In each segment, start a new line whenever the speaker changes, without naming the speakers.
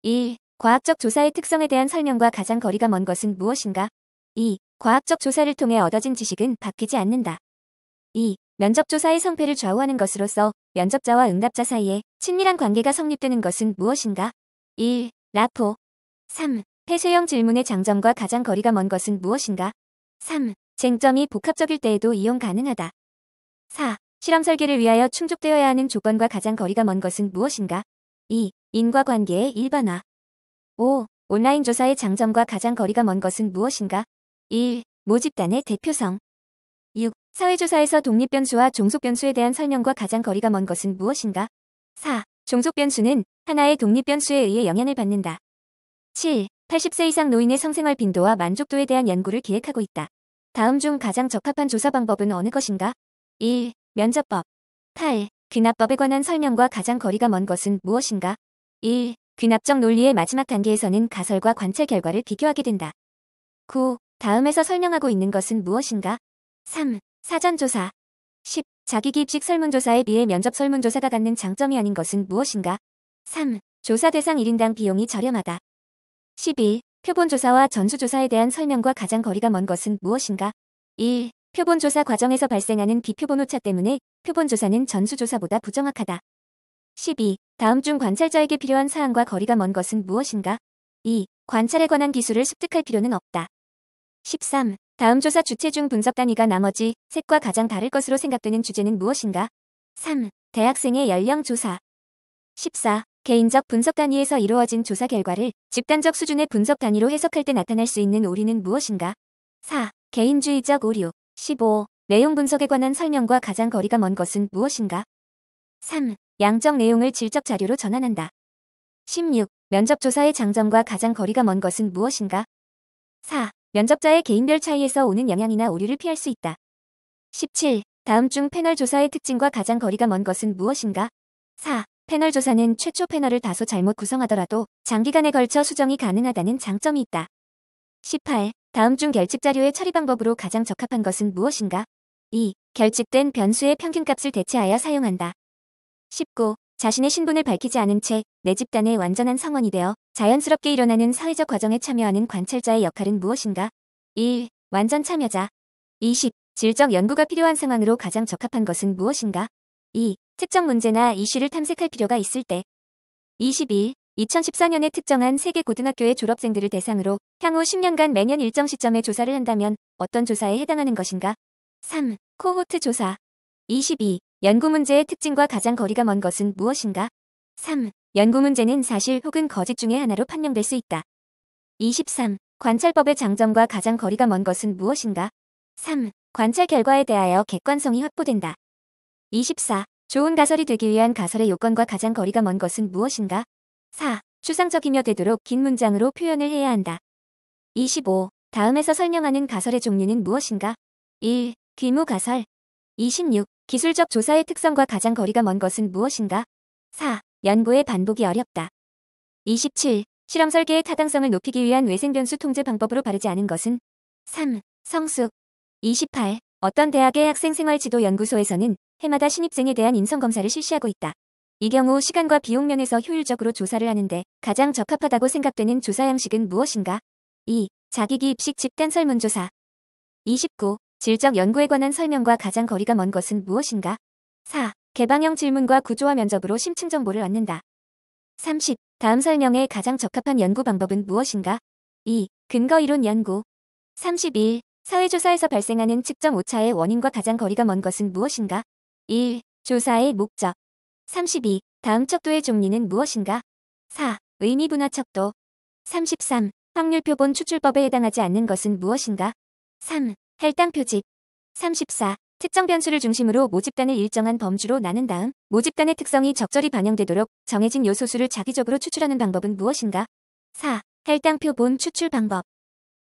1. 과학적 조사의 특성에 대한 설명과 가장 거리가 먼 것은 무엇인가? 2. 과학적 조사를 통해 얻어진 지식은 바뀌지 않는다. 2. 면접조사의 성패를 좌우하는 것으로서 면접자와 응답자 사이에 친밀한 관계가 성립되는 것은 무엇인가? 1. 라포. 3. 폐쇄형 질문의 장점과 가장 거리가 먼 것은 무엇인가? 3. 쟁점이 복합적일 때에도 이용 가능하다. 4. 실험 설계를 위하여 충족되어야 하는 조건과 가장 거리가 먼 것은 무엇인가? 2. 인과관계의 일반화. 5. 온라인 조사의 장점과 가장 거리가 먼 것은 무엇인가? 1. 모집단의 대표성. 6. 사회조사에서 독립변수와 종속변수에 대한 설명과 가장 거리가 먼 것은 무엇인가? 4. 종속변수는 하나의 독립변수에 의해 영향을 받는다. 7. 80세 이상 노인의 성생활 빈도와 만족도에 대한 연구를 기획하고 있다. 다음 중 가장 적합한 조사 방법은 어느 것인가? 1. 면접법. 8. 귀납법에 관한 설명과 가장 거리가 먼 것은 무엇인가? 1. 귀납적 논리의 마지막 단계에서는 가설과 관찰 결과를 비교하게 된다. 9. 다음에서 설명하고 있는 것은 무엇인가? 3. 사전조사. 10. 자기기입식 설문조사에 비해 면접 설문조사가 갖는 장점이 아닌 것은 무엇인가? 3. 조사 대상 1인당 비용이 저렴하다. 11. 표본조사와 전수조사에 대한 설명과 가장 거리가 먼 것은 무엇인가? 1. 표본조사 과정에서 발생하는 비표본 오차 때문에 표본조사는 전수조사보다 부정확하다. 12. 다음 중 관찰자에게 필요한 사항과 거리가 먼 것은 무엇인가? 2. 관찰에 관한 기술을 습득할 필요는 없다. 13. 다음 조사 주체 중 분석 단위가 나머지 셋과 가장 다를 것으로 생각되는 주제는 무엇인가? 3. 대학생의 연령 조사. 14. 개인적 분석 단위에서 이루어진 조사 결과를 집단적 수준의 분석 단위로 해석할 때 나타날 수 있는 오류는 무엇인가? 4. 개인주의적 오류. 15. 내용 분석에 관한 설명과 가장 거리가 먼 것은 무엇인가? 3. 양적 내용을 질적 자료로 전환한다. 16. 면접조사의 장점과 가장 거리가 먼 것은 무엇인가? 4. 면접자의 개인별 차이에서 오는 영향이나 오류를 피할 수 있다. 17. 다음 중 패널 조사의 특징과 가장 거리가 먼 것은 무엇인가? 4. 패널 조사는 최초 패널을 다소 잘못 구성하더라도 장기간에 걸쳐 수정이 가능하다는 장점이 있다. 18. 다음 중 결집 자료의 처리 방법으로 가장 적합한 것은 무엇인가? 2. 결집된 변수의 평균값을 대체하여 사용한다. 19. 자신의 신분을 밝히지 않은 채 내 집단의 완전한 성원이 되어 자연스럽게 일어나는 사회적 과정에 참여하는 관찰자의 역할은 무엇인가? 1. 완전 참여자. 20. 질적 연구가 필요한 상황으로 가장 적합한 것은 무엇인가? 2. 특정 문제나 이슈를 탐색할 필요가 있을 때. 21. 2014년에 특정한 세계 고등학교의 졸업생들을 대상으로 향후 10년간 매년 일정 시점에 조사를 한다면 어떤 조사에 해당하는 것인가? 3. 코호트 조사. 22. 연구 문제의 특징과 가장 거리가 먼 것은 무엇인가? 3. 연구 문제는 사실 혹은 거짓 중의 하나로 판명될 수 있다. 23. 관찰법의 장점과 가장 거리가 먼 것은 무엇인가? 3. 관찰 결과에 대하여 객관성이 확보된다. 24. 좋은 가설이 되기 위한 가설의 요건과 가장 거리가 먼 것은 무엇인가? 4. 추상적이며 되도록 긴 문장으로 표현을 해야 한다. 25. 다음에서 설명하는 가설의 종류는 무엇인가? 1. 귀무 가설. 26. 기술적 조사의 특성과 가장 거리가 먼 것은 무엇인가? 4. 연구의 반복이 어렵다. 27. 실험 설계의 타당성을 높이기 위한 외생변수 통제 방법으로 바르지 않은 것은? 3. 성숙. 28. 어떤 대학의 학생생활지도연구소에서는 해마다 신입생에 대한 인성검사를 실시하고 있다. 이 경우 시간과 비용 면에서 효율적으로 조사를 하는데 가장 적합하다고 생각되는 조사 양식은 무엇인가? 2. 자기기입식 집단 설문조사. 29. 질적 연구에 관한 설명과 가장 거리가 먼 것은 무엇인가? 4. 개방형 질문과 구조화 면접으로 심층 정보를 얻는다. 30. 다음 설명에 가장 적합한 연구 방법은 무엇인가? 2. 근거이론 연구. 31. 사회조사에서 발생하는 측정 오차의 원인과 가장 거리가 먼 것은 무엇인가? 1. 조사의 목적. 32. 다음 척도의 종류는 무엇인가? 4. 의미분화 척도. 33. 확률표본 추출법에 해당하지 않는 것은 무엇인가? 3. 할당 표집. 34. 특정 변수를 중심으로 모집단을 일정한 범주로 나눈 다음 모집단의 특성이 적절히 반영되도록 정해진 요소수를 자기적으로 추출하는 방법은 무엇인가? 4. 할당 표본 추출 방법.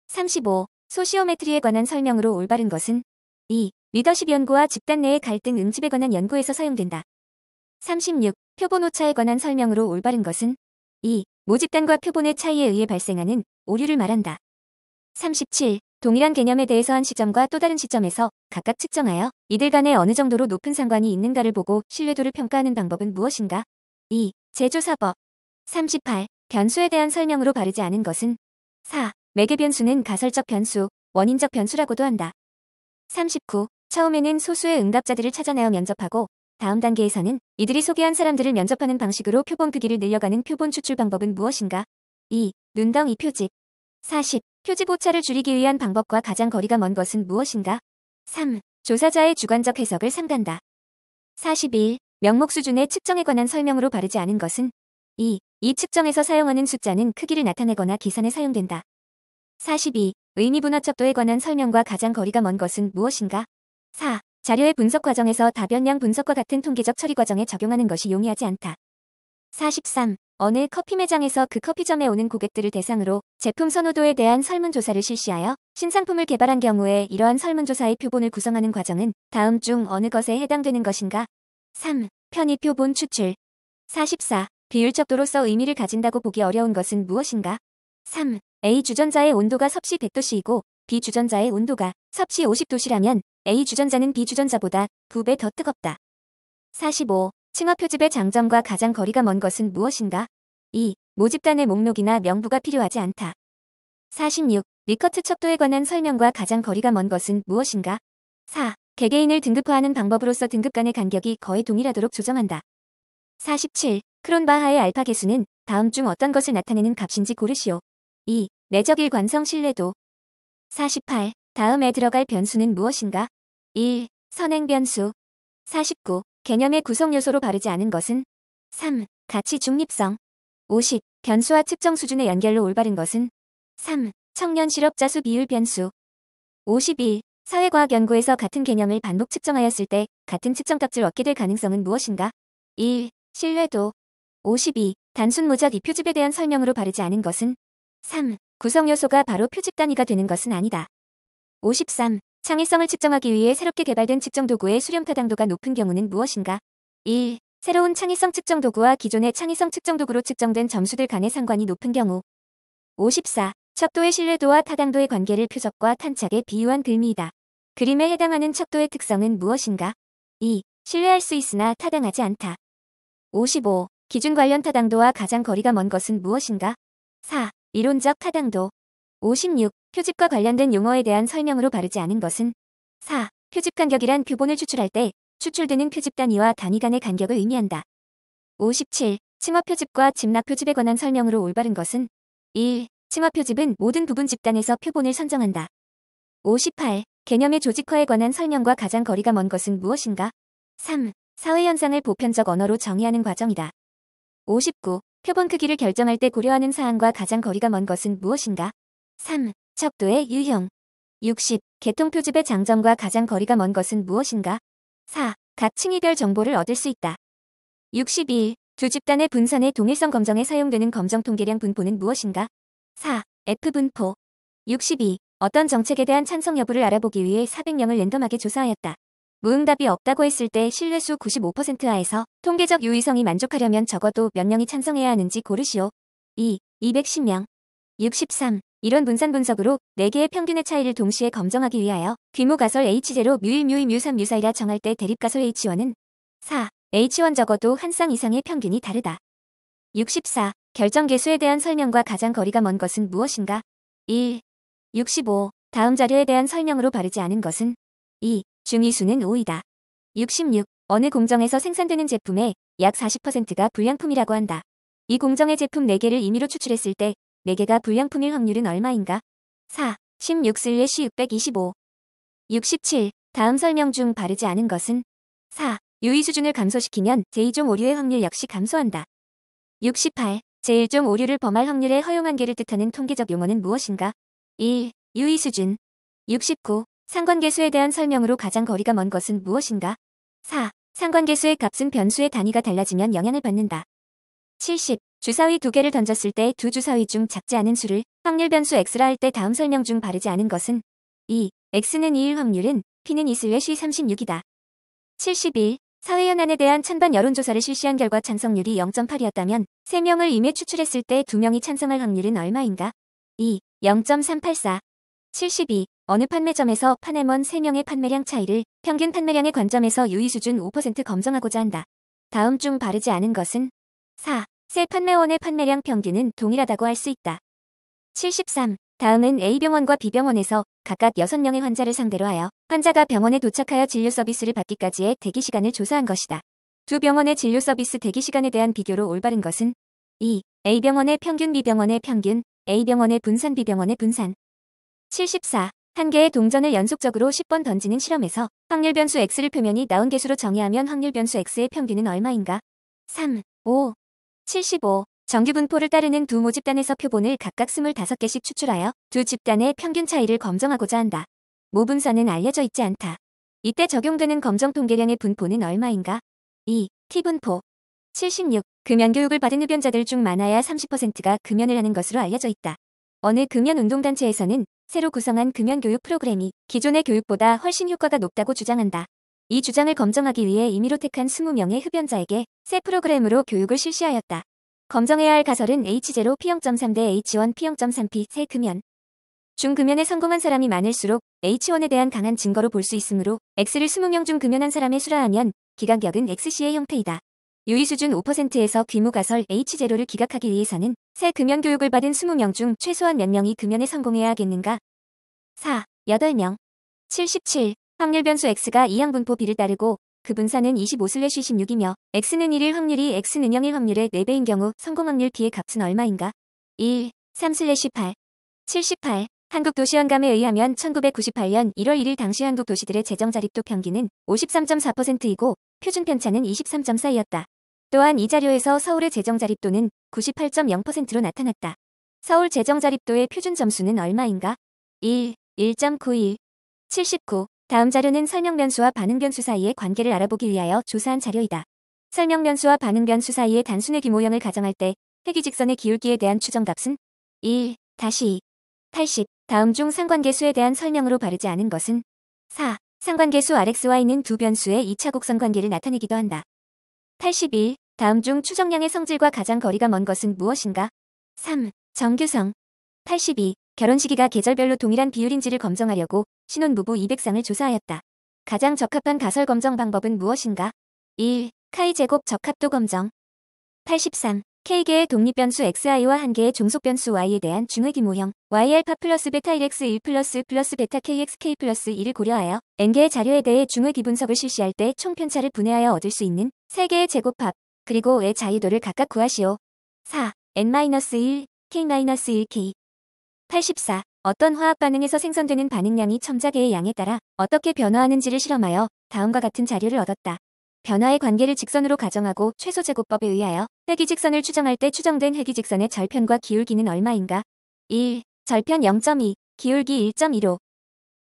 35. 소시오메트리에 관한 설명으로 올바른 것은? 2. 리더십 연구와 집단 내의 갈등 응집에 관한 연구에서 사용된다. 36. 표본 오차에 관한 설명으로 올바른 것은? 2. 모집단과 표본의 차이에 의해 발생하는 오류를 말한다. 37. 동일한 개념에 대해서 한 시점과 또 다른 시점에서 각각 측정하여 이들 간에 어느 정도로 높은 상관이 있는가를 보고 신뢰도를 평가하는 방법은 무엇인가? 2. 제조사법. 38. 변수에 대한 설명으로 바르지 않은 것은 4. 매개 변수는 가설적 변수, 원인적 변수라고도 한다. 39. 처음에는 소수의 응답자들을 찾아내어 면접하고 다음 단계에서는 이들이 소개한 사람들을 면접하는 방식으로 표본 크기를 늘려가는 표본 추출 방법은 무엇인가? 2. 눈덩이 표집. 40. 표집 오차를 줄이기 위한 방법과 가장 거리가 먼 것은 무엇인가? 3. 조사자의 주관적 해석을 삼간다. 41. 명목 수준의 측정에 관한 설명으로 바르지 않은 것은 2. 이 측정에서 사용하는 숫자는 크기를 나타내거나 계산에 사용된다. 42. 의미 분화 척도에 관한 설명과 가장 거리가 먼 것은 무엇인가? 4. 자료의 분석 과정에서 다변량 분석과 같은 통계적 처리 과정에 적용하는 것이 용이하지 않다. 43. 어느 커피 매장에서 그 커피점에 오는 고객들을 대상으로 제품 선호도에 대한 설문조사를 실시하여 신상품을 개발한 경우에 이러한 설문조사의 표본을 구성하는 과정은 다음 중 어느 것에 해당되는 것인가? 3. 편의 표본 추출. 44. 비율적도로서 의미를 가진다고 보기 어려운 것은 무엇인가? 3. A 주전자의 온도가 섭씨 100도씨이고 B 주전자의 온도가 섭씨 50도씨라면 A 주전자는 B 주전자보다 2배 더 뜨겁다. 45. 층화 표집의 장점과 가장 거리가 먼 것은 무엇인가? 2. 모집단의 목록이나 명부가 필요하지 않다. 46. 리커트 척도에 관한 설명과 가장 거리가 먼 것은 무엇인가? 4. 개개인을 등급화하는 방법으로서 등급 간의 간격이 거의 동일하도록 조정한다. 47. 크론바하의 알파 계수는 다음 중 어떤 것을 나타내는 값인지 고르시오. 2. 내적 일관성 신뢰도. 48. 다음에 들어갈 변수는 무엇인가? 1. 선행 변수. 49. 개념의 구성 요소로 바르지 않은 것은 3. 가치 중립성. 50. 변수와 측정 수준의 연결로 올바른 것은 3. 청년 실업자 수 비율 변수. 51. 사회과학 연구에서 같은 개념을 반복 측정하였을 때 같은 측정값을 얻게 될 가능성은 무엇인가? 1. 신뢰도. 52. 단순 모작 이 표집에 대한 설명으로 바르지 않은 것은 3. 구성 요소가 바로 표집 단위가 되는 것은 아니다. 53. 창의성을 측정하기 위해 새롭게 개발된 측정 도구의 수렴 타당도가 높은 경우는 무엇인가? 1. 새로운 창의성 측정 도구와 기존의 창의성 측정 도구로 측정된 점수들 간의 상관이 높은 경우. 54. 척도의 신뢰도와 타당도의 관계를 표적과 탄착에 비유한 글미이다. 그림에 해당하는 척도의 특성은 무엇인가? 2. 신뢰할 수 있으나 타당하지 않다. 55. 기준 관련 타당도와 가장 거리가 먼 것은 무엇인가? 4. 이론적 타당도. 56. 표집과 관련된 용어에 대한 설명으로 바르지 않은 것은 4. 표집 간격이란 표본을 추출할 때 추출되는 표집 단위와 단위 간의 간격을 의미한다. 57. 층화 표집과 집락 표집에 관한 설명으로 올바른 것은 1. 층화 표집은 모든 부분 집단에서 표본을 선정한다. 58. 개념의 조직화에 관한 설명과 가장 거리가 먼 것은 무엇인가? 3. 사회현상을 보편적 언어로 정의하는 과정이다. 59. 표본 크기를 결정할 때 고려하는 사항과 가장 거리가 먼 것은 무엇인가? 3. 척도의 유형. 60. 계통 표집의 장점과 가장 거리가 먼 것은 무엇인가? 4. 각 층위별 정보를 얻을 수 있다. 61. 두 집단의 분산의 동일성 검정에 사용되는 검정 통계량 분포는 무엇인가? 4. F분포. 62. 어떤 정책에 대한 찬성 여부를 알아보기 위해 400명을 랜덤하게 조사하였다. 무응답이 없다고 했을 때 신뢰수 95% 하에서 통계적 유의성이 만족하려면 적어도 몇 명이 찬성해야 하는지 고르시오. 2. 210명. 63. 이론 분산 분석으로 4개의 평균의 차이를 동시에 검정하기 위하여 귀모가설 H0 뮤1 뮤2 뮤3 뮤4이라 정할 때 대립가설 H1은 4. H1 적어도 한 쌍 이상의 평균이 다르다. 64. 결정계수에 대한 설명과 가장 거리가 먼 것은 무엇인가? 1. 65. 다음 자료에 대한 설명으로 바르지 않은 것은 2. 중위수는 5이다. 66. 어느 공정에서 생산되는 제품의 약 40%가 불량품이라고 한다. 이 공정의 제품 4개를 임의로 추출했을 때 4개가 불량품일 확률은 얼마인가? 4. 16/625. 67. 다음 설명 중 바르지 않은 것은 4. 유의 수준을 감소시키면 제2종 오류의 확률 역시 감소한다. 68. 제1종 오류를 범할 확률의 허용 한계를 뜻하는 통계적 용어는 무엇인가? 1. 유의 수준. 69. 상관계수에 대한 설명으로 가장 거리가 먼 것은 무엇인가? 4. 상관계수의 값은 변수의 단위가 달라지면 영향을 받는다. 70. 주사위 2개를 던졌을 때 두 주사위 중 작지 않은 수를 확률 변수 x라 할 때 다음 설명 중 바르지 않은 것은 2. x는 2일 확률은 p는 2/36이다. 71. 사회현안에 대한 찬반 여론조사를 실시한 결과 찬성률이 0.8이었다면 3명을 임의 추출했을 때 2명이 찬성할 확률은 얼마인가? 2. 0.384. 72. 어느 판매점에서 판매원 3명의 판매량 차이를 평균 판매량의 관점에서 유의 수준 5% 검정하고자 한다. 다음 중 바르지 않은 것은 4. 세 판매원의 판매량 평균은 동일하다고 할 수 있다. 73. 다음은 A병원과 B병원에서 각각 6명의 환자를 상대로 하여 환자가 병원에 도착하여 진료 서비스를 받기까지의 대기시간을 조사한 것이다. 두 병원의 진료 서비스 대기시간에 대한 비교로 올바른 것은 2. A병원의 평균, B병원의 평균, A병원의 분산, B병원의 분산. 74. 한 개의 동전을 연속적으로 10번 던지는 실험에서 확률 변수 x를 표면이 나온 개수로 정의하면 확률 변수 x의 평균은 얼마인가? 3. 5. 75. 정규 분포를 따르는 두 모집단에서 표본을 각각 25개씩 추출하여 두 집단의 평균 차이를 검정하고자 한다. 모분선은 알려져 있지 않다. 이때 적용되는 검정 통계량의 분포는 얼마인가? 2. T분포. 76. 금연교육을 받은 흡연자들 중 많아야 30%가 금연을 하는 것으로 알려져 있다. 어느 금연운동단체에서는 새로 구성한 금연교육 프로그램이 기존의 교육보다 훨씬 효과가 높다고 주장한다. 이 주장을 검증하기 위해 임의로 택한 20명의 흡연자에게 새 프로그램으로 교육을 실시하였다. 검증해야 할 가설은 H0 P0.3 대 H1 P0.3P 새 금연. 중금연에 성공한 사람이 많을수록 H1에 대한 강한 증거로 볼 수 있으므로 X를 20명 중 금연한 사람에 수라하면 기각역은 XC의 형태이다. 유의수준 5%에서 귀무가설 H0를 기각하기 위해서는 새 금연 교육을 받은 20명 중 최소한 몇 명이 금연에 성공해야 하겠는가? 4. 8명. 77. 확률 변수 X가 이항분포 B를 따르고 그 분산은 25/26이며 X는 1일 확률이 X는 0일 확률의 4배인 경우 성공 확률 B의 값은 얼마인가? 1. 3/8. 78. 한국도시연감에 의하면 1998년 1월 1일 당시 한국 도시들의 재정자립도 평균은 53.4%이고 표준 편차는 23.4이었다. 또한 이 자료에서 서울의 재정자립도는 98.0%로 나타났다. 서울 재정자립도의 표준 점수는 얼마인가? 1. 1.91. 79. 다음 자료는 설명변수와 반응변수 사이의 관계를 알아보기 위하여 조사한 자료이다. 설명변수와 반응변수 사이의 단순의 규모형을 가정할 때 회귀직선의 기울기에 대한 추정값은 1, 2. 80. 다음 중 상관계수에 대한 설명으로 바르지 않은 것은 4. 상관계수 RxY는 두 변수의 2차 곡선 관계를 나타내기도 한다. 81. 다음 중 추정량의 성질과 가장 거리가 먼 것은 무엇인가? 3. 정규성. 82. 결혼 시기가 계절별로 동일한 비율인지를 검정하려고 신혼부부 200쌍을 조사하였다. 가장 적합한 가설 검정 방법은 무엇인가? 1. 카이제곱 적합도 검정. 83. K개의 독립변수 xi와 한 개의 종속변수 y에 대한 중의규모형 y알파 플러스 베타 1x 1 플러스 베타 kxk 플러스 1을 고려하여 n개의 자료에 대해 중의기 분석을 실시할 때 총 편차를 분해하여 얻을 수 있는 3개의 제곱합 그리고 의 자유도를 각각 구하시오. 4. n-1 k-1k. 84. 어떤 화학 반응에서 생성되는 반응량이 첨자계의 양에 따라 어떻게 변화하는지를 실험하여 다음과 같은 자료를 얻었다. 변화의 관계를 직선으로 가정하고 최소제곱법에 의하여 회귀직선을 추정할 때 추정된 회귀직선의 절편과 기울기는 얼마인가? 1. 절편 0.2, 기울기 1.15.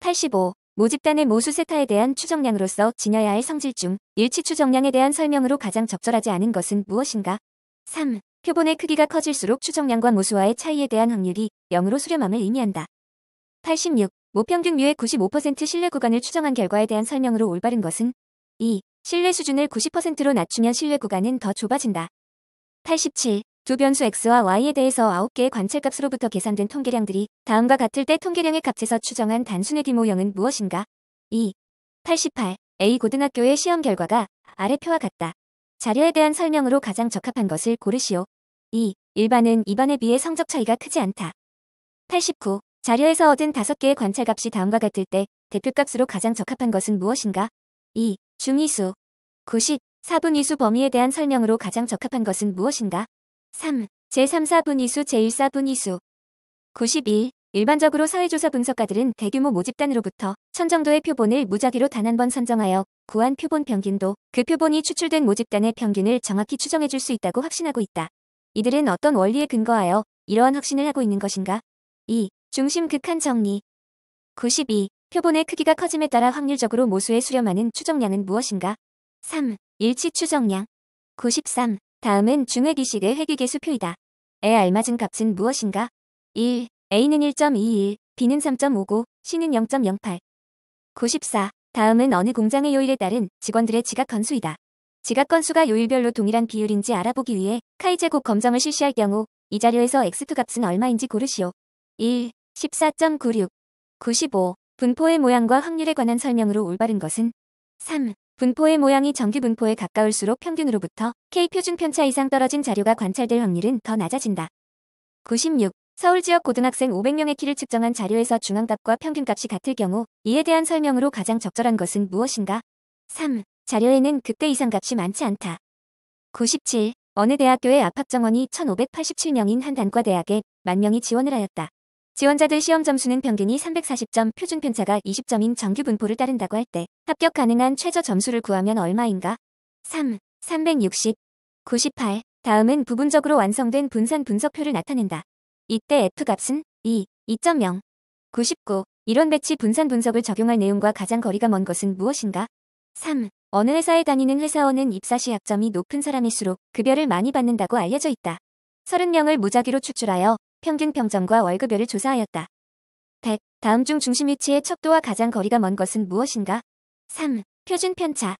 85. 모집단의 모수 세타에 대한 추정량으로서 지녀야 할 성질 중 일치 추정량에 대한 설명으로 가장 적절하지 않은 것은 무엇인가? 3. 표본의 크기가 커질수록 추정량과 모수와의 차이에 대한 확률이 0으로 수렴함을 의미한다. 86. 모평균 뮤의 95% 신뢰 구간을 추정한 결과에 대한 설명으로 올바른 것은 2. 신뢰 수준을 90%로 낮추면 신뢰 구간은 더 좁아진다. 87. 두 변수 x와 y에 대해서 9개의 관찰값으로부터 계산된 통계량들이 다음과 같을 때 통계량의 값에서 추정한 단순의 규모형은 무엇인가? 2. 88. A 고등학교의 시험 결과가 아래 표와 같다. 자료에 대한 설명으로 가장 적합한 것을 고르시오. 2. 1반은 2반에 비해 성적 차이가 크지 않다. 89. 자료에서 얻은 5개의 관찰값이 다음과 같을 때 대표값으로 가장 적합한 것은 무엇인가? 2. 중위수. 90. 4분위수 범위에 대한 설명으로 가장 적합한 것은 무엇인가? 3. 제3사분위수 제1사분위수. 91. 일반적으로 사회조사 분석가들은 대규모 모집단으로부터 1000 정도의 표본을 무작위로 단 한 번 선정하여 구한 표본 평균도 그 표본이 추출된 모집단의 평균을 정확히 추정해 줄 수 있다고 확신하고 있다. 이들은 어떤 원리에 근거하여 이러한 확신을 하고 있는 것인가? 2. 중심 극한 정리. 92. 표본의 크기가 커짐에 따라 확률적으로 모수에 수렴하는 추정량은 무엇인가? 3. 일치 추정량. 93. 다음은 중회기식의 회귀계수표이다. 에 알맞은 값은 무엇인가? 1. A는 1.21, B는 3.59, C는 0.08. 94. 다음은 어느 공장의 요일에 따른 직원들의 지각 건수이다. 지각 건수가 요일별로 동일한 비율인지 알아보기 위해 카이제곱 검정을 실시할 경우 이 자료에서 x2 값은 얼마인지 고르시오. 1. 14.96. 95. 분포의 모양과 확률에 관한 설명으로 올바른 것은 3. 분포의 모양이 정규 분포에 가까울수록 평균으로부터 K표준 편차 이상 떨어진 자료가 관찰될 확률은 더 낮아진다. 96. 서울 지역 고등학생 500명의 키를 측정한 자료에서 중앙값과 평균값이 같을 경우 이에 대한 설명으로 가장 적절한 것은 무엇인가? 3. 자료에는 극대 이상 값이 많지 않다. 97. 어느 대학교의 압학 정원이 1587명인 한 단과대학에 10,000명이 지원을 하였다. 지원자들 시험 점수는 평균이 340점, 표준 편차가 20점인 정규 분포를 따른다고 할 때 합격 가능한 최저 점수를 구하면 얼마인가? 3. 360. 98. 다음은 부분적으로 완성된 분산 분석표를 나타낸다. 이때 F값은 2.0. 99. 이론 배치 분산 분석을 적용할 내용과 가장 거리가 먼 것은 무엇인가? 3. 어느 회사에 다니는 회사원은 입사 시 학점이 높은 사람일수록 급여를 많이 받는다고 알려져 있다. 30명을 무작위로 추출하여 평균 평점과 월급여를 조사하였다. 100. 다음 중 중심 위치의 척도와 가장 거리가 먼 것은 무엇인가? 3. 표준 편차.